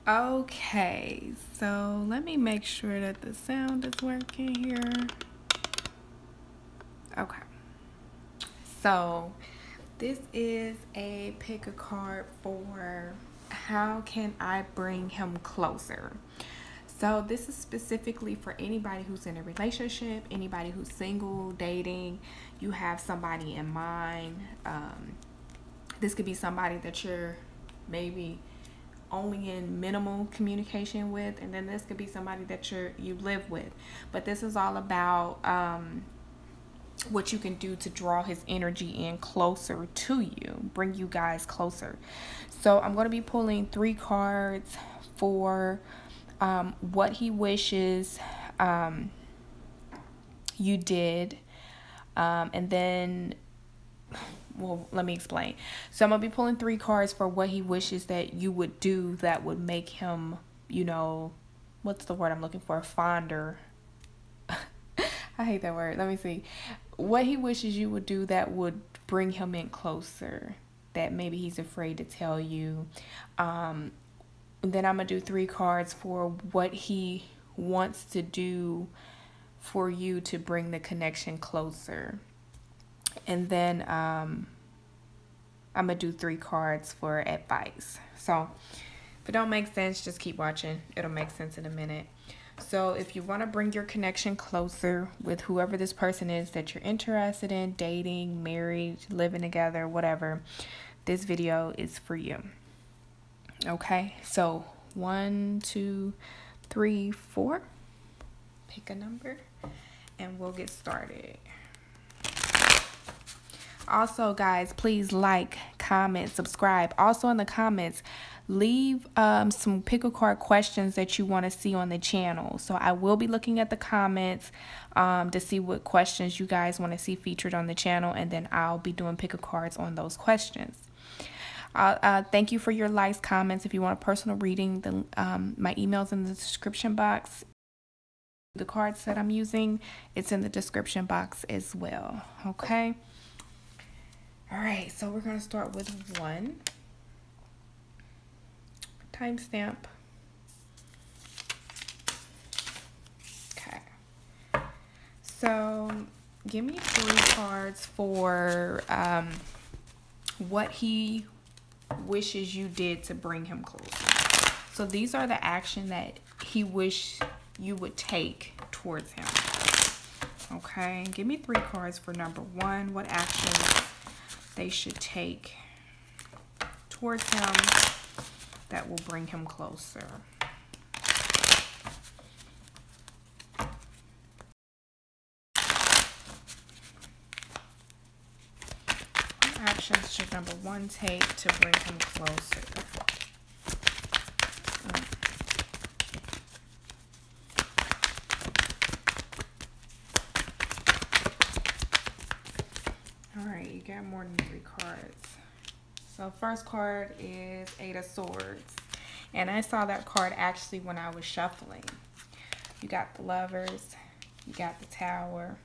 Okay, so let me make sure that the sound is working here. Okay, so this is a pick a card for how can I bring him closer. So this is specifically for anybody who's in a relationship, anybody who's single, dating, you have somebody in mind. This could be somebody that you're maybe only in minimal communication with, and then this could be somebody that you live with. But this is all about what you can do to draw his energy in closer to you, bring you guys closer. So I'm going to be pulling 3 cards for what he wishes you did, and then, well, let me explain. So I'm going to be pulling 3 cards for what he wishes that you would do that would make him, what's the word I'm looking for? Fonder. I hate that word. Let me see. What he wishes you would do that would bring him in closer, that maybe he's afraid to tell you. Then I'm going to do 3 cards for what he wants to do for you to bring the connection closer. And then I'm going to do 3 cards for advice. So if it don't make sense, just keep watching. It'll make sense in a minute. So if you want to bring your connection closer with whoever this person is that you're interested in, dating, married, living together, whatever, this video is for you. Okay, so 1, 2, 3, 4. Pick a number and we'll get started. Also, guys, please like, comment, subscribe. Also in the comments, leave some pick a card questions that you want to see on the channel. So I will be looking at the comments to see what questions you guys want to see featured on the channel, and then I'll be doing pick a cards on those questions. Thank you for your likes, comments. If you want a personal reading, my email's in the description box. The cards that I'm using, it's in the description box as well. Okay. All right, so we're going to start with 1. Timestamp. Okay. So give me 3 cards for what he wishes you did to bring him closer. So these are the action that he wish you would take towards him. Okay, give me 3 cards for number 1. What actions they should take towards him that will bring him closer. What actions should number 1 take to bring him closer? Alright, you got more than 3 cards. So first card is 8 of Swords. And I saw that card actually when I was shuffling. You got the Lovers, you got the Tower,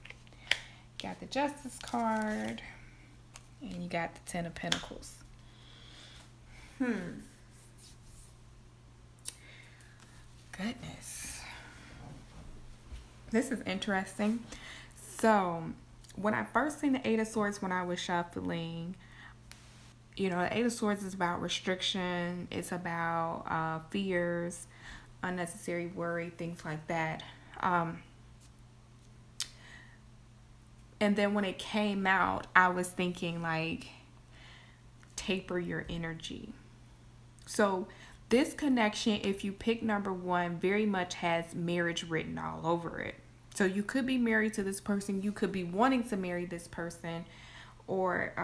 you got the Justice card, and you got the 10 of Pentacles. Goodness. This is interesting. So when I first seen the 8 of Swords when I was shuffling, the 8 of Swords is about restriction. It's about fears, unnecessary worry, things like that. And then when it came out, I was thinking like, taper your energy. So this connection, if you pick number 1, very much has marriage written all over it. So you could be married to this person. You could be wanting to marry this person, or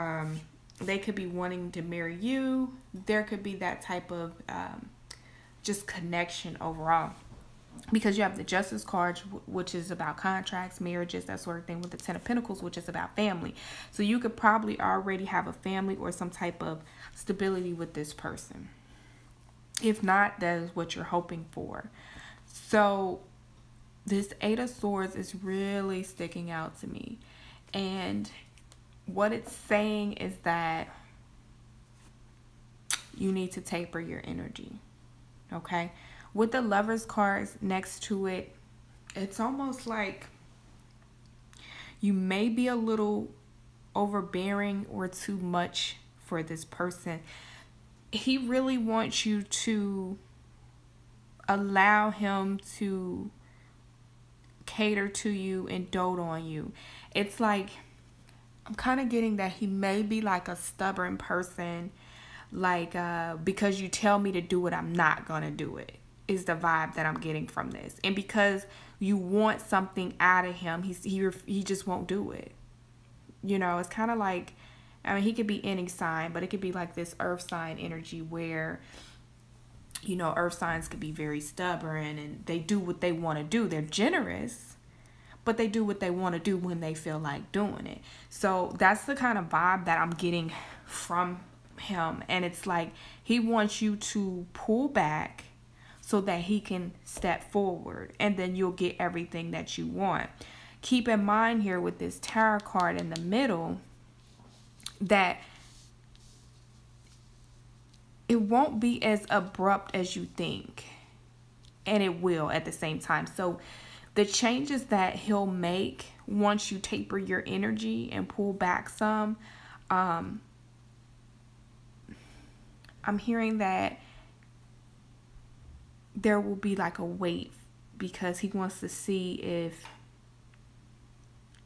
they could be wanting to marry you. There could be that type of just connection overall. Because you have the Justice card, which is about contracts, marriages, that sort of thing, with the 10 of Pentacles, which is about family. So you could probably already have a family or some type of stability with this person. If not, that is what you're hoping for. So this 8 of Swords is really sticking out to me. And what it's saying is that you need to taper your energy. Okay. With the Lovers cards next to it, it's almost like you may be a little overbearing or too much for this person. He really wants you to allow him to cater to you and dote on you. It's like, I'm kind of getting that he may be like a stubborn person, like because you tell me to do it, I'm not gonna do it, is the vibe that I'm getting from this. And because you want something out of him, he just won't do it. You know, it's kind of like, I mean, he could be any sign, but it could be like this earth sign energy where, you know, earth signs could be very stubborn and they do what they want to do. They're generous, but they do what they want to do when they feel like doing it. So that's the kind of vibe that I'm getting from him. And it's like he wants you to pull back so that he can step forward, and then you'll get everything that you want. Keep in mind here with this tarot card in the middle that it won't be as abrupt as you think, and it will at the same time. So the changes that he'll make once you taper your energy and pull back some, I'm hearing that there will be like a wait, because he wants to see if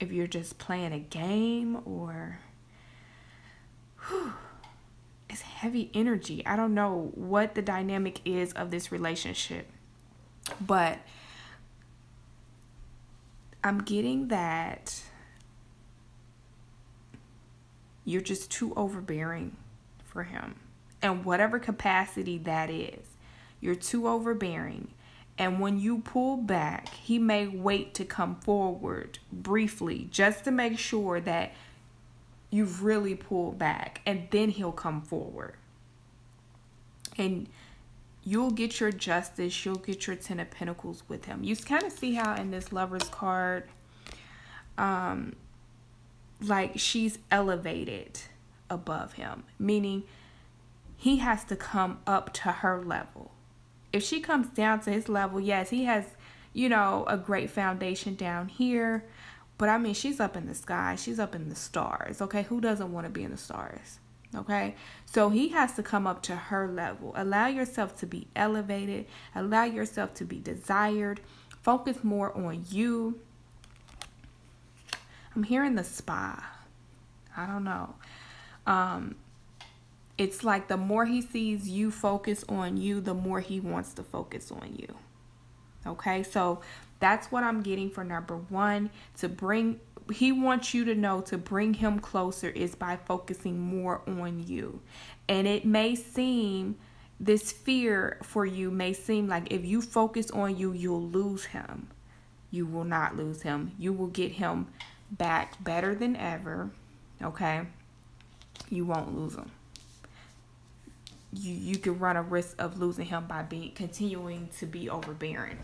you're just playing a game or it's heavy energy. I don't know what the dynamic is of this relationship, but I'm getting that you're just too overbearing for him. And whatever capacity that is, you're too overbearing. And when you pull back, he may wait to come forward briefly just to make sure that you've really pulled back, and then he'll come forward. And you'll get your justice, you'll get your 10 of Pentacles with him. You kind of see how in this Lovers card, like she's elevated above him, meaning he has to come up to her level. If she comes down to his level, yes, he has, you know, a great foundation down here. But I mean, she's up in the sky. She's up in the stars. Okay. Who doesn't want to be in the stars? Okay. So he has to come up to her level. Allow yourself to be elevated. Allow yourself to be desired. Focus more on you. I'm hearing the Spy. I don't know. It's like the more he sees you focus on you, the more he wants to focus on you. Okay, so that's what I'm getting for number one. He wants you to know to bring him closer is by focusing more on you. And it may seem, this fear for you may seem like if you focus on you, you'll lose him. You will not lose him. You will get him back better than ever. Okay, you won't lose him. You could run a risk of losing him by continuing to be overbearing.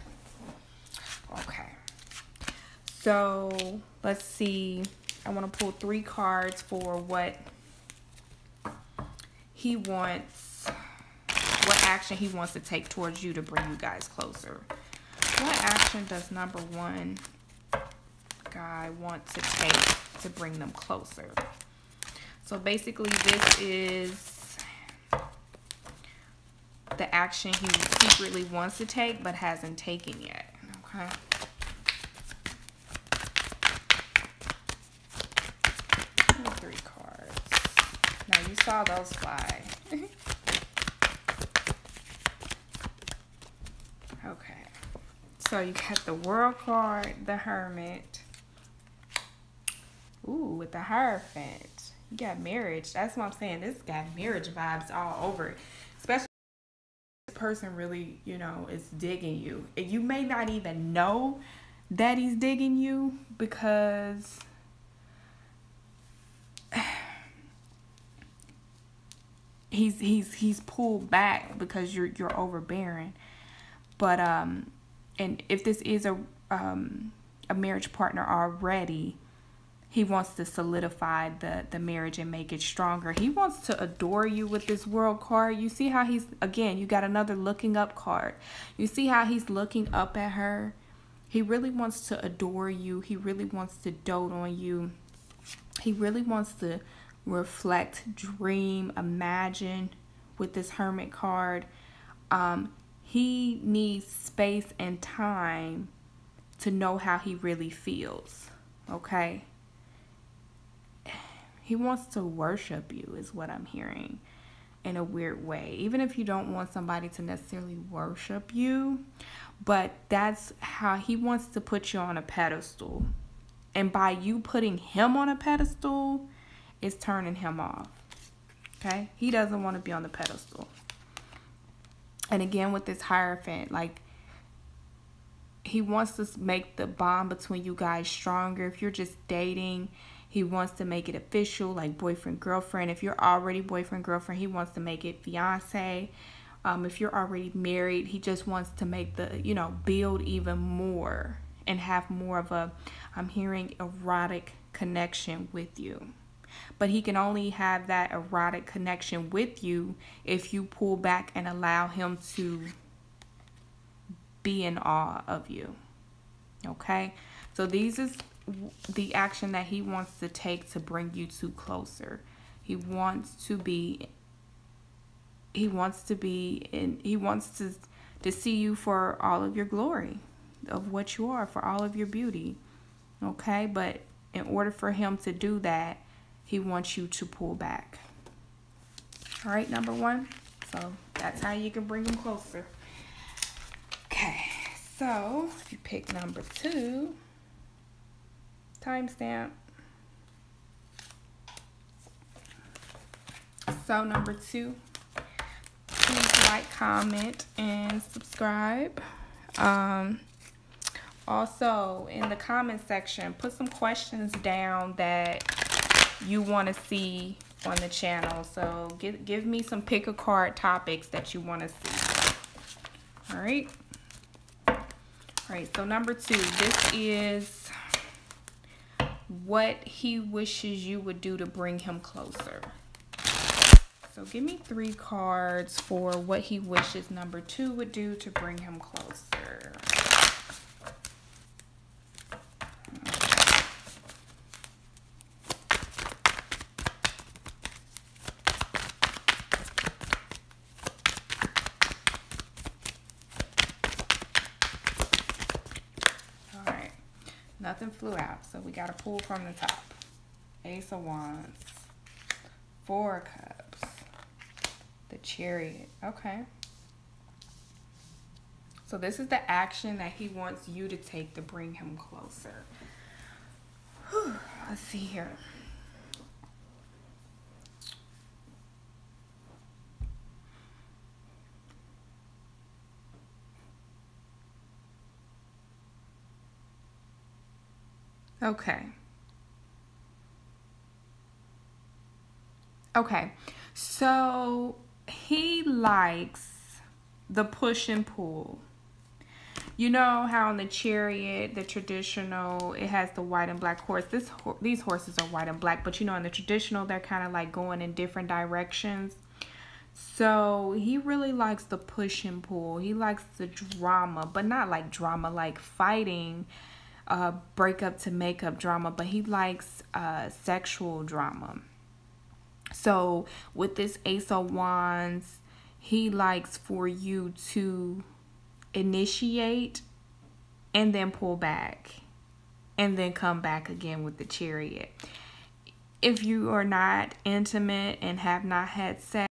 Okay. So let's see. I want to pull 3 cards for what he wants, what action he wants to take towards you to bring you guys closer. What action does number 1 guy want to take to bring them closer? So basically this is the action he secretly wants to take but hasn't taken yet. Okay. And 3 cards. Now you saw those fly. Okay. So you got the World card, the Hermit. Ooh, with the Hierophant. You got marriage. That's what I'm saying. This got marriage vibes all over it. Especially person really, you know, is digging you. And you may not even know that he's digging you because he's pulled back because you're overbearing. But and if this is a marriage partner already, He wants to solidify the marriage and make it stronger. He wants to adore you with this World card. You see how he's, again, you got another looking up card. You see how he's looking up at her. He really wants to adore you. He really wants to dote on you. He really wants to reflect, dream, imagine with this Hermit card. He needs space and time to know how he really feels. Okay? He wants to worship you is what I'm hearing in a weird way. Even if you don't want somebody to necessarily worship you, but that's how he wants to put you on a pedestal. And by you putting him on a pedestal, it's turning him off. Okay? He doesn't want to be on the pedestal. And again, with this Hierophant, like, he wants to make the bond between you guys stronger. If you're just dating, he wants to make it official, like boyfriend, girlfriend. If you're already boyfriend, girlfriend, he wants to make it fiance. If you're already married, he just wants to make the, build even more and have more of a, I'm hearing, erotic connection with you. But he can only have that erotic connection with you if you pull back and allow him to be in awe of you. Okay? So these is the action that he wants to take to bring you two closer. He wants to see you for all of your glory, of what you are, for all of your beauty. Okay? But in order for him to do that, he wants you to pull back. All right, number one. So that's how you can bring him closer. Okay, so if you pick number two, timestamp. So number two, please like, comment, and subscribe. Also, in the comment section, put some questions down that you want to see on the channel. So give me some pick a card topics that you want to see. All right. All right, so number two, this is what he wishes you would do to bring him closer. So give me 3 cards for what he wishes number two would do to bring him closer. Nothing flew out, so we got to pull from the top. Ace of Wands, 4 Cups, the Chariot. Okay. So this is the action that he wants you to take to bring him closer. Whew. Let's see here. Okay, so he likes the push and pull. You know how in the Chariot, the traditional, it has the white and black horse. These horses are white and black, but in the traditional, they're kind of like going in different directions. So he really likes the push and pull. He likes the drama, but not like drama like fighting, breakup to makeup drama, but he likes sexual drama. So with this Ace of Wands, he likes for you to initiate and then pull back and then come back again with the Chariot. If you are not intimate and have not had sex,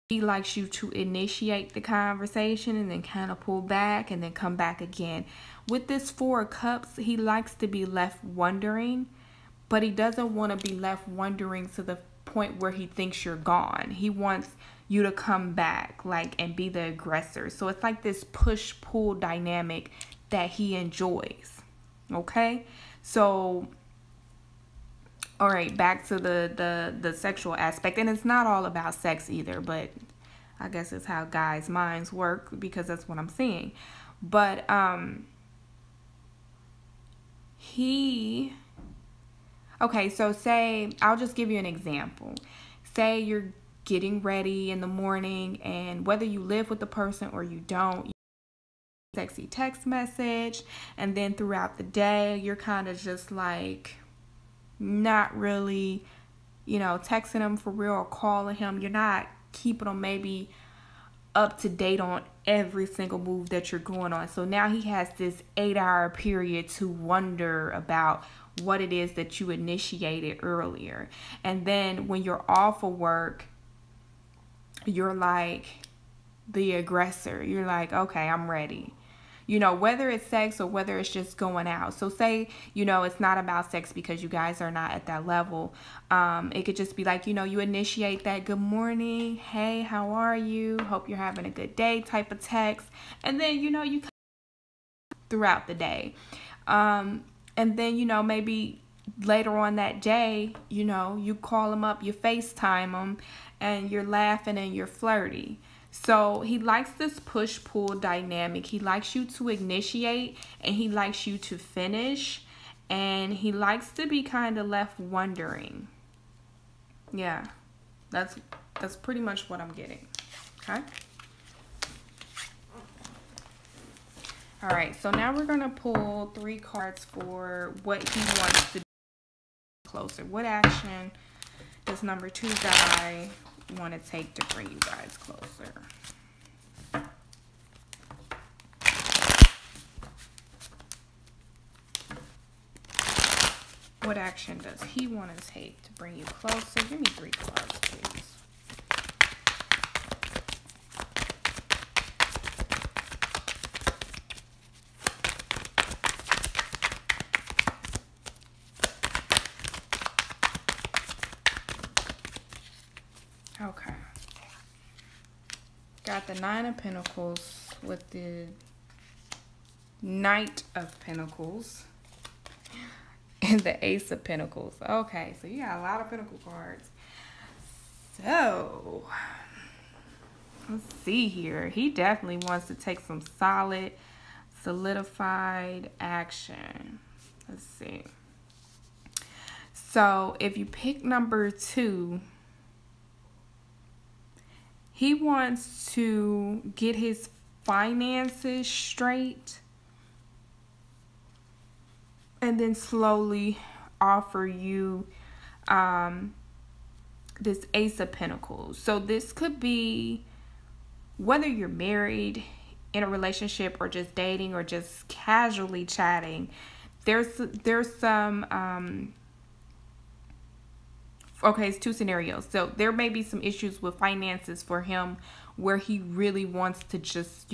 he likes you to initiate the conversation and then kind of pull back and then come back again. With this 4 of Cups, he likes to be left wondering, but he doesn't want to be left wondering to the point where he thinks you're gone. He wants you to come back, and be the aggressor. So it's like this push-pull dynamic that he enjoys. Okay? So, all right, back to the sexual aspect. And it's not all about sex either, but I guess it's how guys' minds work because that's what I'm seeing. But he Okay, so say, I'll just give you an example. Say you're getting ready in the morning, and whether you live with the person or you don't, sexy text message, and then throughout the day you're kind of just like not really, texting him for real or calling him. You're not keeping him maybe up to date on every single move that you're going on. So now he has this 8-hour period to wonder about what it is that you initiated earlier. And then when you're off of work, you're like the aggressor. You're like, okay, I'm ready. Whether it's sex or whether it's just going out. So say, it's not about sex because you guys are not at that level. It could just be like, you initiate that good morning, hey, how are you? Hope you're having a good day type of text. And then, you throughout the day. And then, maybe later on that day, you call him up, you FaceTime him, and you're laughing and you're flirty. So he likes this push-pull dynamic. He likes you to initiate, and he likes you to finish, and he likes to be kind of left wondering. Yeah, that's pretty much what I'm getting. Okay. All right, so now we're going to pull 3 cards for what he wants to do closer. What action does number 2 guy want to take to bring you guys closer? What action does he want to take to bring you closer? Give me 3 cards, please. Okay. Got the 9 of Pentacles with the Knight of Pentacles and the Ace of Pentacles. Okay, so you got a lot of Pentacle cards. So, let's see here. He definitely wants to take some solid, solidified action. Let's see. So, if you pick number 2, he wants to get his finances straight and then slowly offer you this Ace of Pentacles. So this could be whether you're married, in a relationship, or just dating, or just casually chatting. There's some okay, it's 2 scenarios. So there may be some issues with finances for him where he really wants to just,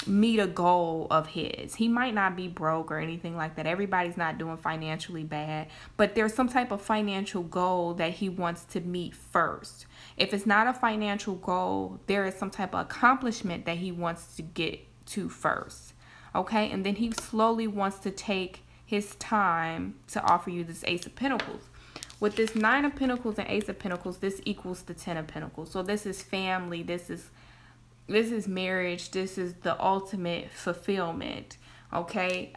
meet a goal of his. He might not be broke or anything like that. Everybody's not doing financially bad, but there's some type of financial goal that he wants to meet first. If it's not a financial goal, there is some type of accomplishment that he wants to get to first. Okay, and then he slowly wants to take his time to offer you this Ace of Pentacles. With this 9 of Pentacles and Ace of Pentacles, this equals the 10 of Pentacles. So this is family, this is marriage, this is the ultimate fulfillment. Okay,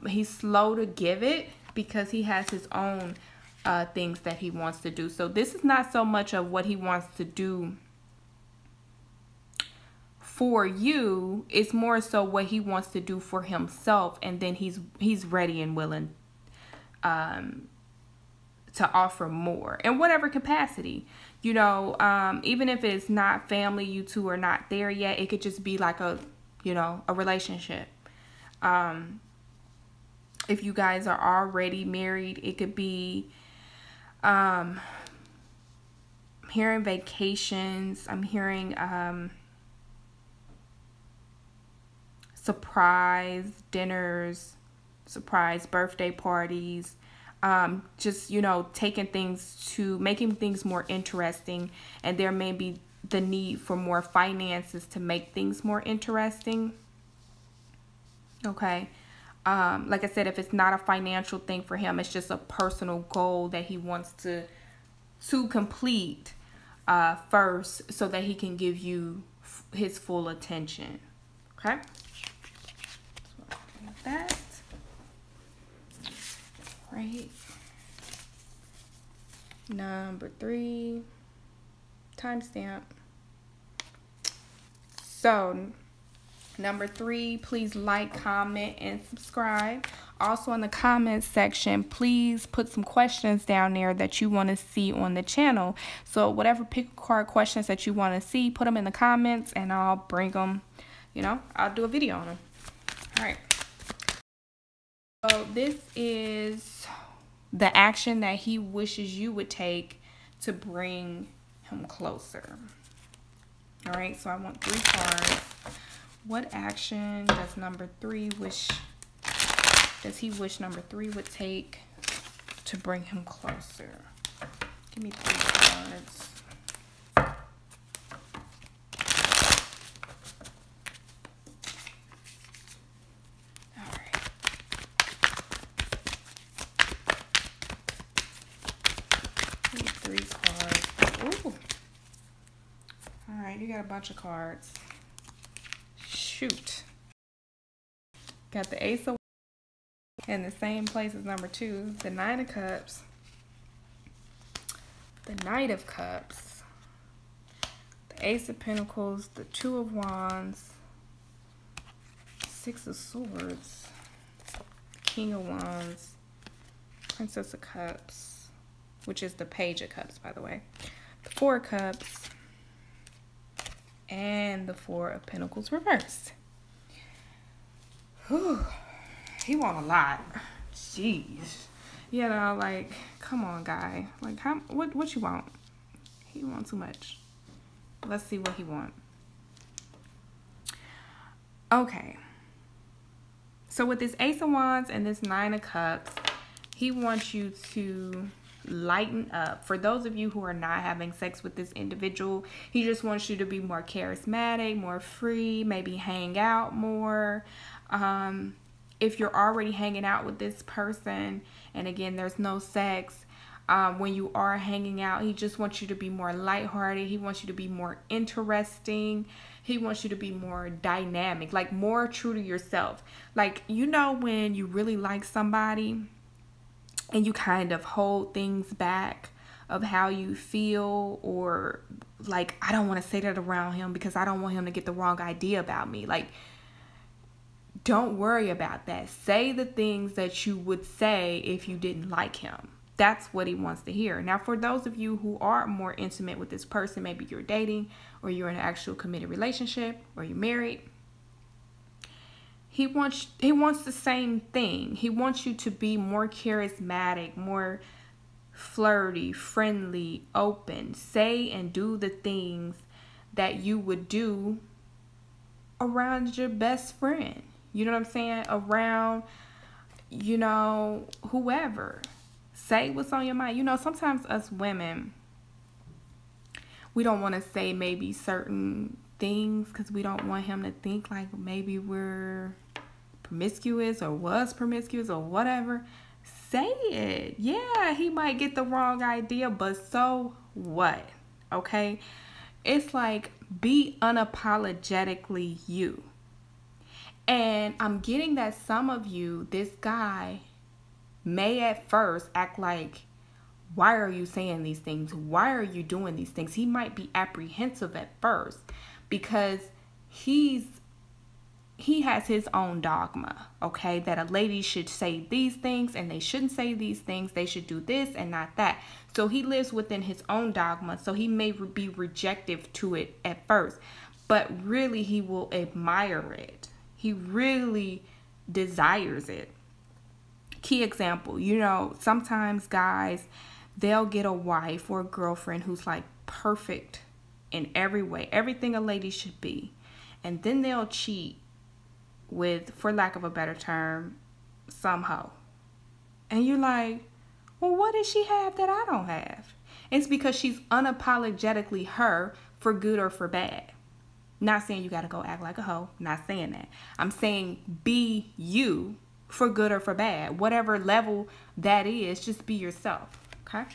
he's slow to give it because he has his own things that he wants to do. So this is not so much of what he wants to do for you, it's more so what he wants to do for himself, and then he's ready and willing to offer more in whatever capacity. Even if it's not family, you two are not there yet, it could just be like a relationship. If you guys are already married, it could be I'm hearing vacations, I'm hearing surprise dinners, surprise birthday parties, just making things more interesting, and there may be the need for more finances to make things more interesting. Okay, like I said, if it's not a financial thing for him, it's just a personal goal that he wants to complete first, so that he can give you his full attention. Okay, so that. right? Number 3, timestamp. So, number 3, please like, comment, and subscribe. Also, in the comments section, please put some questions down there that you want to see on the channel. So, whatever pick a card questions that you want to see, put them in the comments, and I'll bring them, I'll do a video on them. All right. So, this is the action that he wishes you would take to bring him closer. All right, so I want 3 cards. What action does number 3 does he wish number 3 would take to bring him closer? Give me 3 cards. All right. Give me 3 cards. Ooh. All right, you got a bunch of cards. Shoot. Got the Ace of in the same place as number 2, the 9 of Cups, the Knight of Cups, the Ace of Pentacles, the 2 of Wands, 6 of Swords, the King of Wands, Princess of Cups, which is the Page of Cups, by the way, the 4 of Cups, and the 4 of Pentacles reversed. Whew. He want a lot. Jeez. Like, come on, guy. Like, what you want? He want too much. Let's see what he want. Okay. So with this Ace of Wands and this 9 of Cups, he wants you to lighten up. For those of you who are not having sex with this individual, he just wants you to be more charismatic, more free, maybe hang out more. If you're already hanging out with this person, and again, there's no sex, when you are hanging out, he just wants you to be more lighthearted. He wants you to be more interesting. He wants you to be more dynamic, like more true to yourself. Like, when you really like somebody and you kind of hold things back of how you feel, or like, I don't want to say that around him because I don't want him to get the wrong idea about me. Like, don't worry about that. Say the things that you would say if you didn't like him. That's what he wants to hear. Now, for those of you who are more intimate with this person, maybe you're dating or you're in an actual committed relationship or you're married, he wants the same thing. He wants you to be more charismatic, more flirty, friendly, open. Say and do the things that you would do around your best friend. You know what I'm saying? Around, whoever. Say what's on your mind. Sometimes us women, we don't want to say maybe certain things because we don't want him to think like maybe we're promiscuous or was promiscuous or whatever. Say it. Yeah, he might get the wrong idea, but so what? Okay? It's like, be unapologetically you. And I'm getting that some of you, this guy may at first act like, why are you saying these things? Why are you doing these things? He might be apprehensive at first because he has his own dogma, okay? That a lady should say these things and they shouldn't say these things. They should do this and not that. So he lives within his own dogma. So he may be rejective to it at first, but really he will admire it. He really desires it. Key example, sometimes guys, they'll get a wife or a girlfriend who's like perfect in every way, everything a lady should be. And then they'll cheat with, for lack of a better term, some hoe. And you're like, well, what does she have that I don't have? It's because she's unapologetically her, for good or for bad. Not saying you got to go act like a hoe. Not saying that. I'm saying be you, for good or for bad. Whatever level that is, just be yourself. Okay?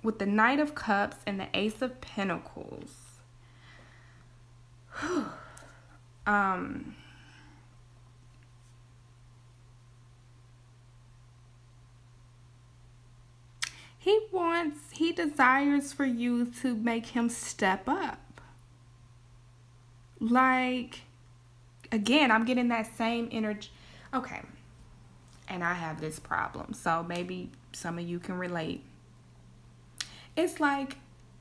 With the Knight of Cups and the Ace of Pentacles. He desires for you to make him step up. Like, again, I'm getting that same energy. Okay. And I have this problem, so maybe some of you can relate. It's like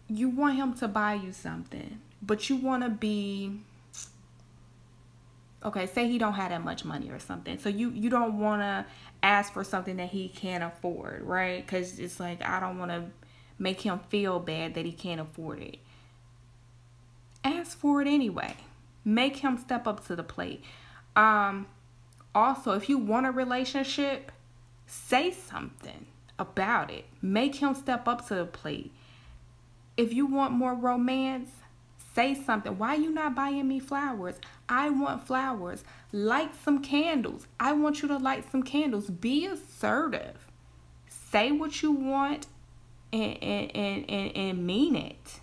you want him to buy you something, but you want to be, okay, say he don't have that much money or something. So you don't want to ask for something that he can't afford, right? Because it's like, I don't want to make him feel bad that he can't afford it. Ask for it anyway. Make him step up to the plate. Also, if you want a relationship, say something about it. Make him step up to the plate. If you want more romance, say something. Why are you not buying me flowers? I want flowers. Light some candles. I want you to light some candles. Be assertive. Say what you want and mean it.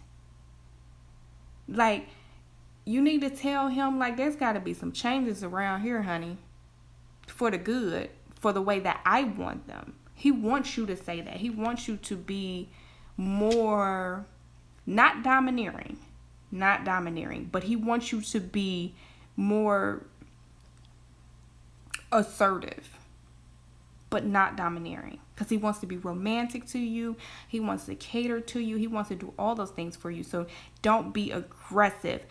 Like, you need to tell him, like, there's got to be some changes around here, honey, for the good, for the way that I want them. He wants you to say that. He wants you to be more, not domineering, but he wants you to be more assertive, but not domineering, because he wants to be romantic to you. He wants to cater to you. He wants to do all those things for you. So don't be aggressive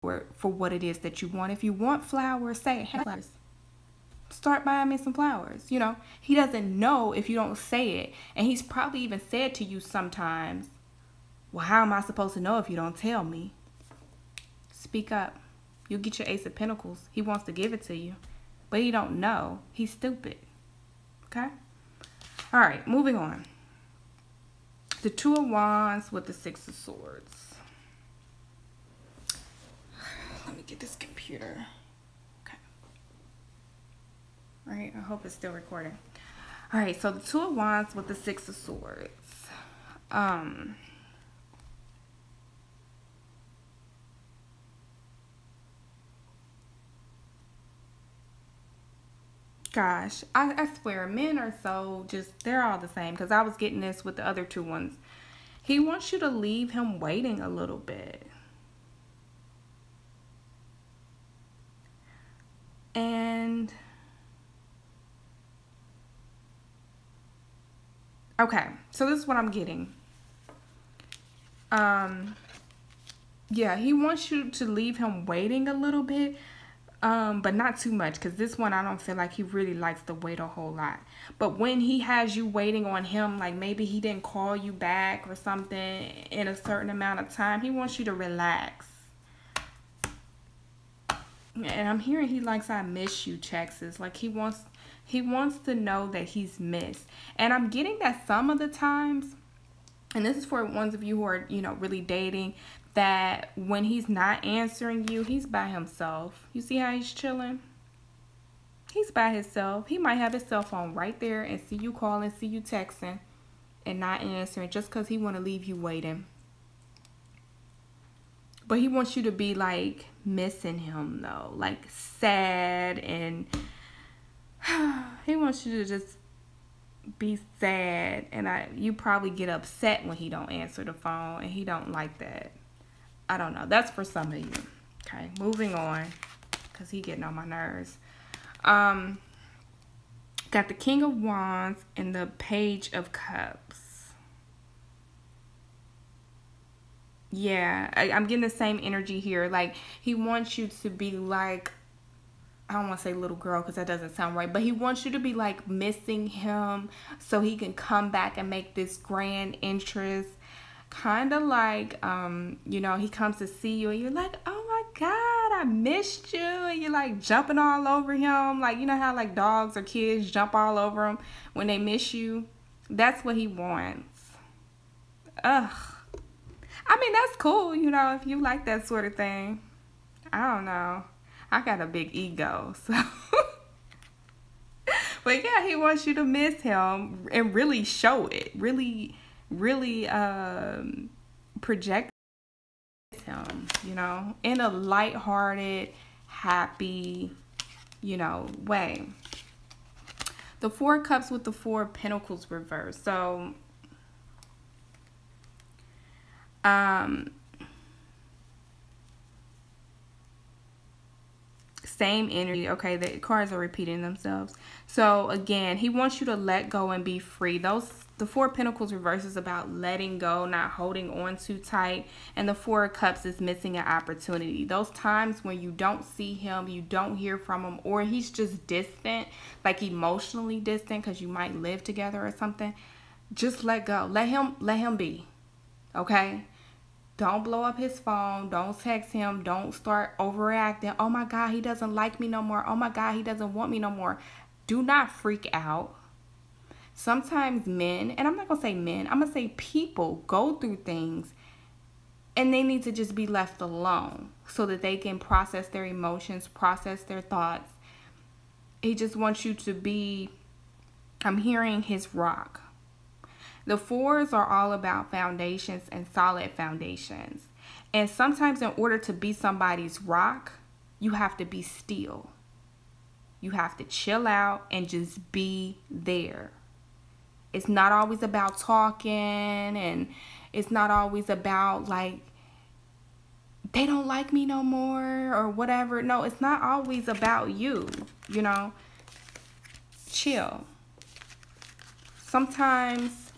for what it is that you want. If you want flowers, say, hey, flowers. Start buying me some flowers. You know, he doesn't know if you don't say it. And he's probably even said to you sometimes, well, how am I supposed to know if you don't tell me? Speak up. You'll get your Ace of Pentacles. He wants to give it to you, but he don't know. He's stupid. Okay? All right, moving on. The Two of Wands with the Six of Swords. Let me get this computer. Okay. All right, I hope it's still recording. All right, so the Two of Wands with the Six of Swords. Gosh, I swear, men are so just, they're all the same, because I was getting this with the other two ones. He wants you to leave him waiting a little bit. And okay, so this is what I'm getting. Yeah, he wants you to leave him waiting a little bit, but not too much, because this one I don't feel like he really likes to wait a whole lot. But when he has you waiting on him, like maybe he didn't call you back or something in a certain amount of time, he wants you to relax. And I'm hearing he likes I miss you checks. Like he wants to know that he's missed. And I'm getting that some of the times, and this is for ones of you who are, you know, really dating, that when he's not answering you, he's by himself. You see how he's chilling? He's by himself. He might have his cell phone right there and see you calling, see you texting, and not answering just because he want to leave you waiting. But he wants you to be like missing him though, like sad, and he wants you to just be sad, and you probably get upset when he don't answer the phone, and he don't like that. I don't know. That's for some of you. Okay, moving on, because he getting on my nerves. Got the King of Wands and the Page of Cups. Yeah, I'm getting the same energy here. Like, he wants you to be like, I don't want to say little girl because that doesn't sound right, but he wants you to be like missing him so he can come back and make this grand entrance. Kind of like, you know, he comes to see you and you're like, oh my God, I missed you. And you're like jumping all over him. Like, you know how like dogs or kids jump all over him when they miss you? That's what he wants. Ugh. I mean, that's cool, you know, if you like that sort of thing. I don't know. I got a big ego, so. But yeah, he wants you to miss him and really show it. Really project him, you know, in a lighthearted, happy, you know, way. The Four of Cups with the Four of Pentacles reversed. So, same energy. Okay, the cards are repeating themselves. So again, he wants you to let go and be free. The Four of Pentacles reverse is about letting go, not holding on too tight. And the Four of Cups is missing an opportunity. Those times when you don't see him, you don't hear from him, or he's just distant, like emotionally distant because you might live together or something. Just let go. Let him be. Okay? Don't blow up his phone. Don't text him. Don't start overreacting. Oh my God, he doesn't like me no more. Oh my God, he doesn't want me no more. Do not freak out. Sometimes men, and I'm not going to say men, I'm going to say people go through things and they need to just be left alone so that they can process their emotions, process their thoughts. He just wants you to be, I'm hearing his rock. The fours are all about foundations and solid foundations. And sometimes in order to be somebody's rock, you have to be still. You have to chill out and just be there. It's not always about talking, and it's not always about like, they don't like me no more or whatever. No, it's not always about you, you know. Chill. Sometimes,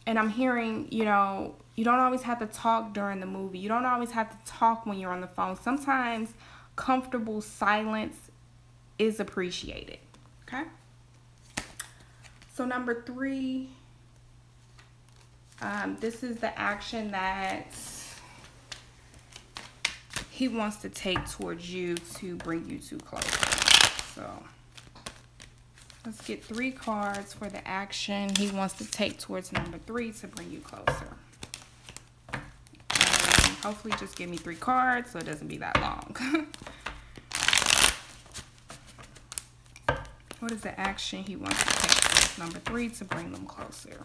and I'm hearing, you know, you don't always have to talk during the movie. You don't always have to talk when you're on the phone. Sometimes comfortable silence is appreciated. Okay? So number 3, this is the action that he wants to take towards you to bring you two closer. So let's get 3 cards for the action he wants to take towards number 3 to bring you closer. Hopefully just give me 3 cards so it doesn't be that long. What is the action he wants to take towards number 3 to bring them closer?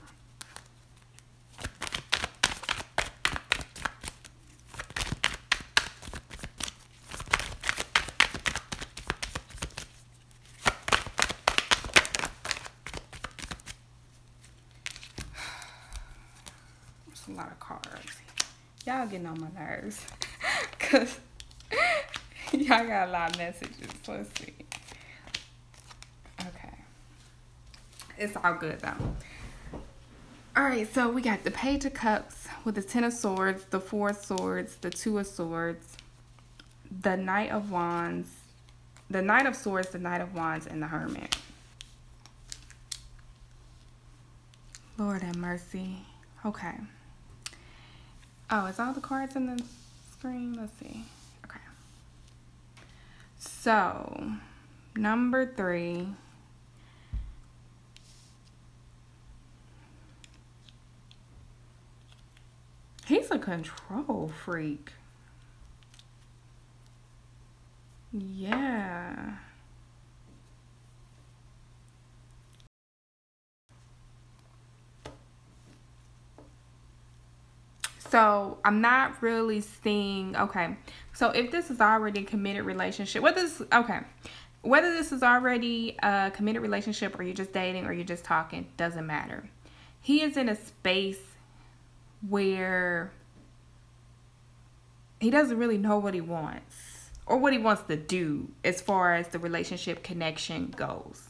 A lot of cards. Y'all getting on my nerves because y'all got a lot of messages. Let's see. Okay, it's all good though. All right, so we got the Page of Cups with the 10 of Swords, the 4 of Swords, the 2 of Swords, the Knight of Wands, the Knight of Swords, the Knight of Wands, and the Hermit. Lord have mercy. Okay. Oh, is all the cards in the screen? Let's see. Okay. So, number 3. He's a control freak. Yeah. So I'm not really seeing, okay, so if this is already a committed relationship, whether this is already a committed relationship or you're just dating or you're just talking, doesn't matter. He is in a space where he doesn't really know what he wants or what he wants to do as far as the relationship connection goes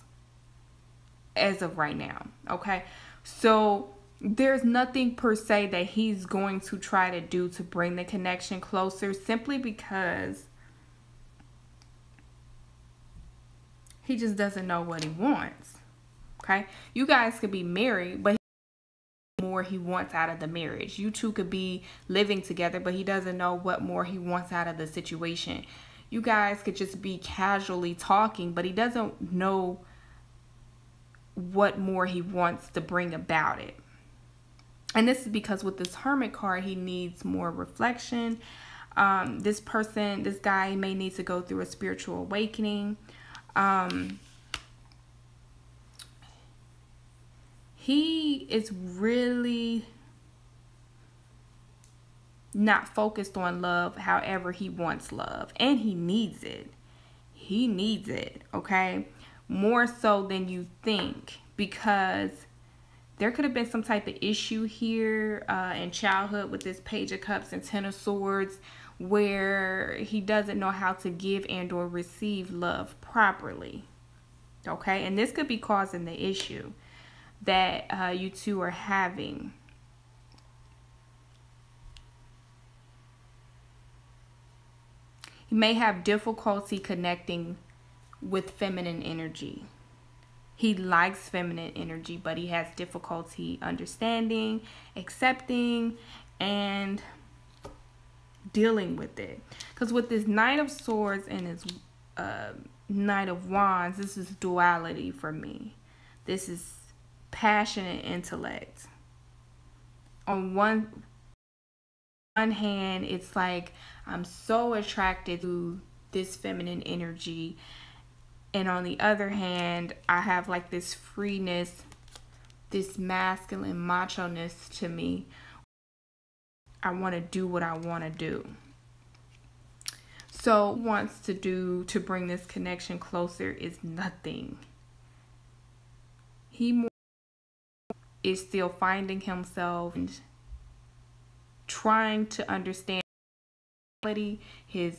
as of right now, okay? So there's nothing per se that he's going to try to do to bring the connection closer, simply because he just doesn't know what he wants. Okay? You guys could be married, but more he wants out of the marriage. You two could be living together, but he doesn't know what more he wants out of the situation. You guys could just be casually talking, but he doesn't know what more he wants to bring about it. And this is because with this Hermit card, he needs more reflection. This guy may need to go through a spiritual awakening. He is really not focused on love. However, he wants love and he needs it. He needs it, okay? more so than you think, because there could have been some type of issue here in childhood with this Page of Cups and Ten of Swords, where he doesn't know how to give and or receive love properly. Okay, and this could be causing the issue that you two are having. He may have difficulty connecting with feminine energy. He likes feminine energy, but he has difficulty understanding, accepting, and dealing with it. Because with this Knight of Swords and his Knight of Wands, this is duality for me. This is passion and intellect. On one hand, it's like I'm so attracted to this feminine energy, and on the other hand, I have like this freeness, this masculine macho-ness to me. I want to do what I want to do. So wants to do to bring this connection closer is nothing. He is still finding himself and trying to understand his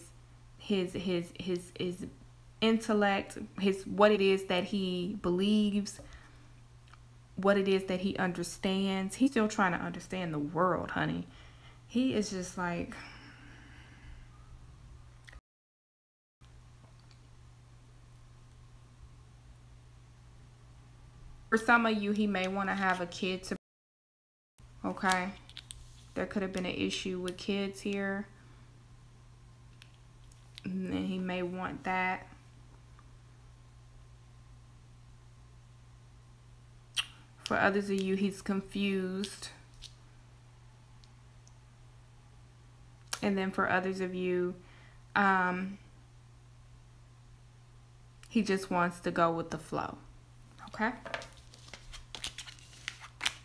intellect, what it is that he believes, what it is that he understands. He's still trying to understand the world, honey. He is just like, for some of you, he may want to have a kid to, okay? There could have been an issue with kids here, and he may want that. For others of you, he's confused. And then for others of you, he just wants to go with the flow. Okay?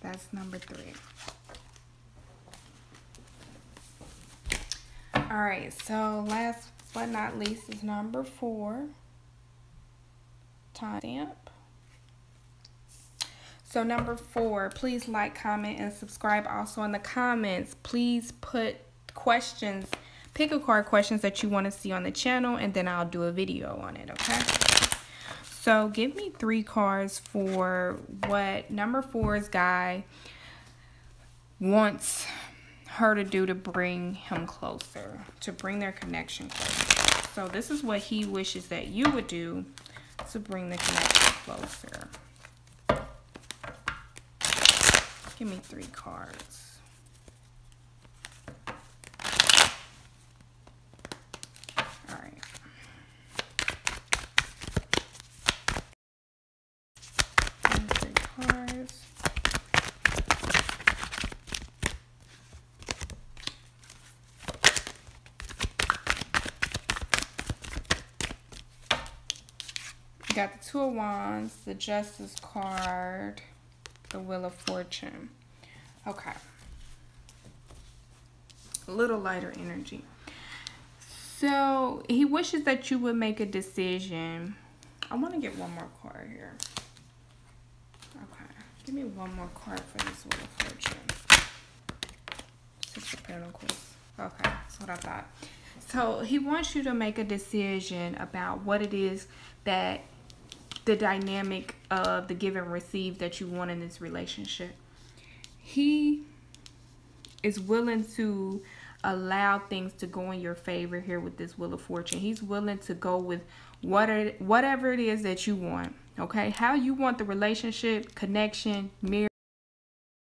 That's number 3. All right, so last but not least is number 4. Timestamp. So number 4, please like, comment, and subscribe. Also in the comments, please put questions, pick a card questions that you want to see on the channel, and then I'll do a video on it, okay? So give me 3 cards for what number 4's guy wants her to do to bring him closer, to bring their connection closer. So this is what he wishes that you would do to bring the connection closer. Give me 3 cards. All right. Give me 3 cards. You got the 2 of Wands, the Justice card, the Wheel of Fortune. Okay. A little lighter energy. So he wishes that you would make a decision. I want to get one more card here. Okay. Give me one more card for this Wheel of Fortune. 6 of Pentacles. Okay. That's what I thought. So he wants you to make a decision about what it is that the dynamic of the give and receive that you want in this relationship. He is willing to allow things to go in your favor here with this Wheel of Fortune. He's willing to go with whatever it is that you want. Okay, how you want the relationship, connection, marriage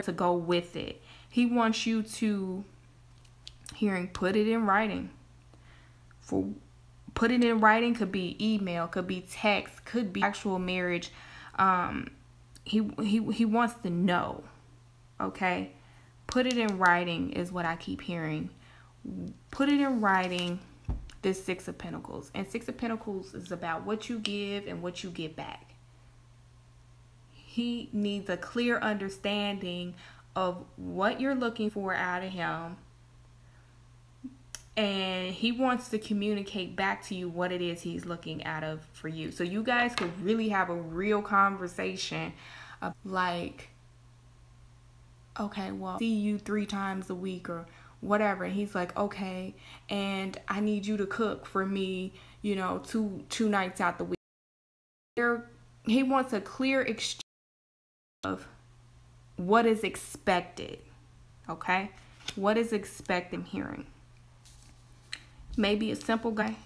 to go with it. He wants you to put it in writing. Put it in writing could be email, could be text, could be actual marriage. He wants to know. Okay, put it in writing is what I keep hearing. Put it in writing. This 6 of Pentacles, and 6 of Pentacles is about what you give and what you get back. He needs a clear understanding of what you're looking for out of him, and he wants to communicate back to you what it is he's looking out of for you. So you guys could really have a real conversation of like, okay, well, see you 3 times a week or whatever. And he's like, okay, and I need you to cook for me, you know, two nights out the week. He wants a clear exchange of what is expected, okay? What is expected hearing. Maybe a simple guy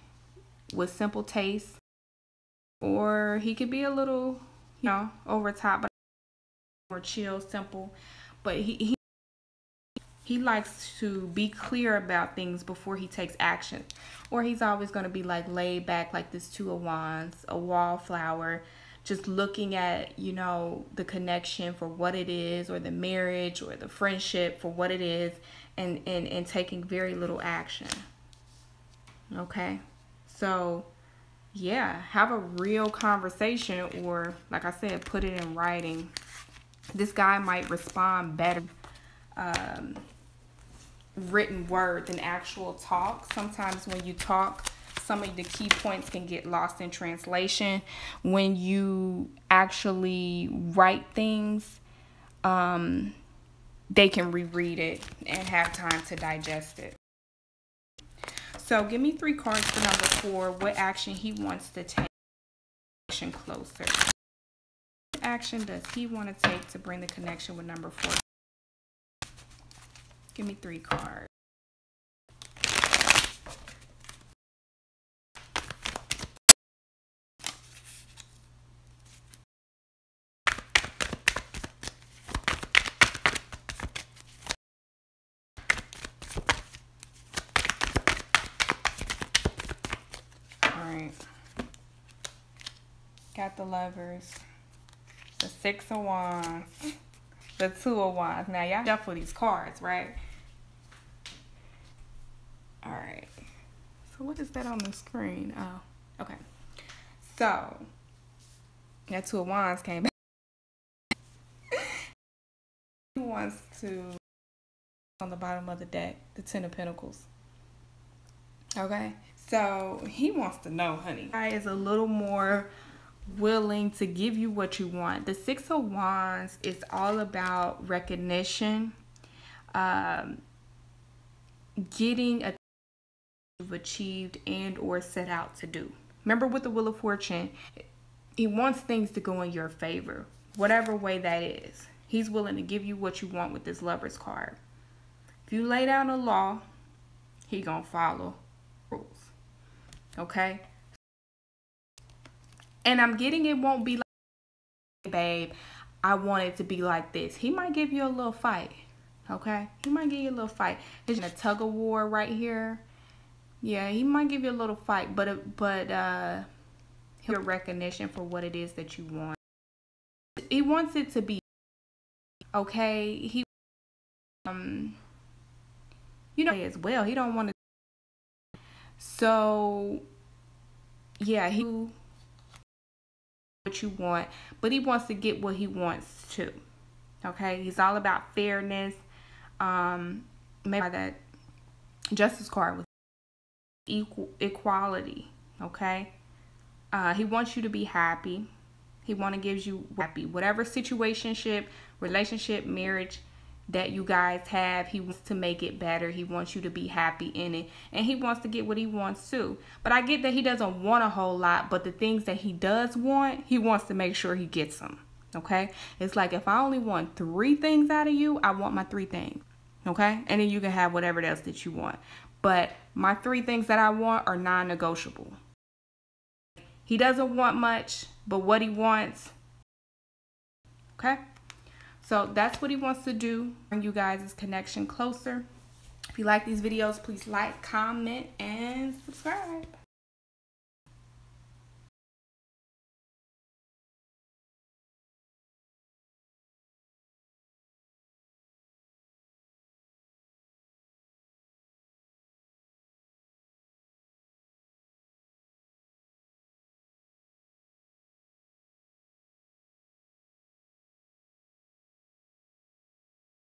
with simple taste, or he could be a little, you know, over top, but more chill, simple. But he likes to be clear about things before he takes action. Or he's always going to be like laid back, like this 2 of Wands, a wallflower, just looking at, you know, the connection for what it is, or the marriage or the friendship for what it is, and taking very little action. Okay? So, yeah, have a real conversation, or like I said, put it in writing. This guy might respond better written word than actual talk. Sometimes when you talk, some of the key points can get lost in translation. When you actually write things, they can reread it and have time to digest it. So give me 3 cards for number 4. What action he wants to take closer. What action does he want to take to bring the connection with number 4? Give me 3 cards. Alright. Got the Lovers. The 6 of Wands. The 2 of Wands. Now, y'all shuffle these cards, right? Alright. So, what is that on the screen? Oh, okay. So, that 2 of Wands came back. He wants to, on the bottom of the deck, the 10 of Pentacles. Okay? So, he wants to know, honey. Guy is a little more willing to give you what you want. The 6 of Wands is all about recognition, getting a you've achieved and or set out to do. Remember, with the Wheel of Fortune, he wants things to go in your favor, whatever way that is. He's willing to give you what you want with this Lovers card. If you lay down a law, he gonna follow rules. Okay? And I'm getting it won't be like, babe, I want it to be like this. He might give you a little fight. Okay? He might give you a little fight. There's a tug of war right here. Yeah, he might give you a little fight, but he'll recognition for what it is that you want. He wants it to be okay. He you know as well. He don't want to. So yeah, he what you want, but he wants to get what he wants too. Okay, he's all about fairness. Maybe that Justice card was equality. Okay, he wants you to be happy. He want to give you happy, whatever situationship, relationship, marriage that you guys have. He wants to make it better. He wants you to be happy in it, and he wants to get what he wants too. But I get that he doesn't want a whole lot, but the things that he does want, he wants to make sure he gets them. Okay, it's like, if I only want 3 things out of you, I want my 3 things. Okay, and then you can have whatever else that you want, but my 3 things that I want are non-negotiable. He doesn't want much, but what he wants, okay? So that's what he wants to do. Bring you guys' connection closer. If you like these videos, please like, comment, and subscribe.